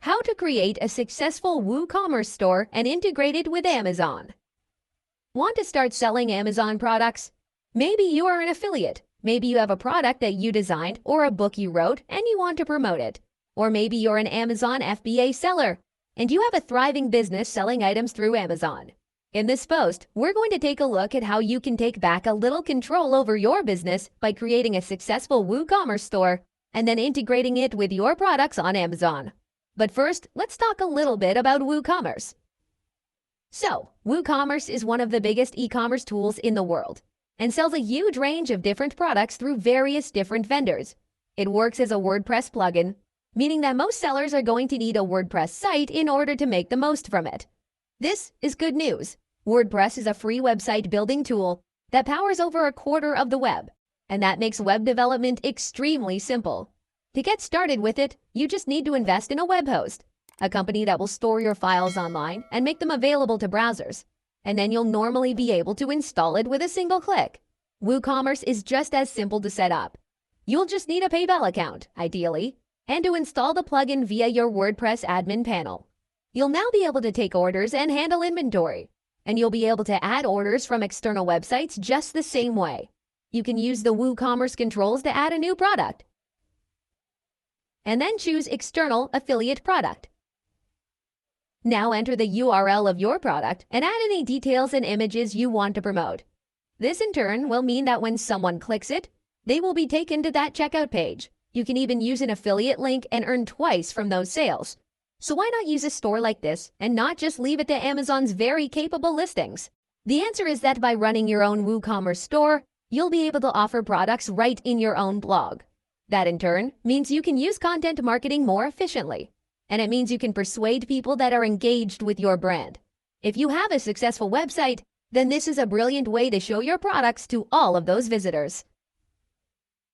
How to create a successful WooCommerce store and integrate it with Amazon. Want to start selling Amazon products? Maybe you are an affiliate. Maybe you have a product that you designed or a book you wrote and you want to promote it. Or maybe you're an Amazon FBA seller and you have a thriving business selling items through Amazon. In this post, we're going to take a look at how you can take back a little control over your business by creating a successful WooCommerce store and then integrating it with your products on Amazon. But first, let's talk a little bit about WooCommerce. So, WooCommerce is one of the biggest e-commerce tools in the world and sells a huge range of different products through various different vendors. It works as a WordPress plugin, meaning that most sellers are going to need a WordPress site in order to make the most from it. This is good news. WordPress is a free website building tool that powers over a quarter of the web, and that makes web development extremely simple. To get started with it, you just need to invest in a web host, a company that will store your files online and make them available to browsers. And then you'll normally be able to install it with a single click. WooCommerce is just as simple to set up. You'll just need a PayPal account, ideally, and to install the plugin via your WordPress admin panel. You'll now be able to take orders and handle inventory, and you'll be able to add orders from external websites just the same way. You can use the WooCommerce controls to add a new product, and then choose External Affiliate Product. Now enter the URL of your product and add any details and images you want to promote. This in turn will mean that when someone clicks it, they will be taken to that checkout page. You can even use an affiliate link and earn twice from those sales. So why not use a store like this and not just leave it to Amazon's very capable listings? The answer is that by running your own WooCommerce store, you'll be able to offer products right in your own blog. That in turn means you can use content marketing more efficiently. And it means you can persuade people that are engaged with your brand. If you have a successful website, then this is a brilliant way to show your products to all of those visitors.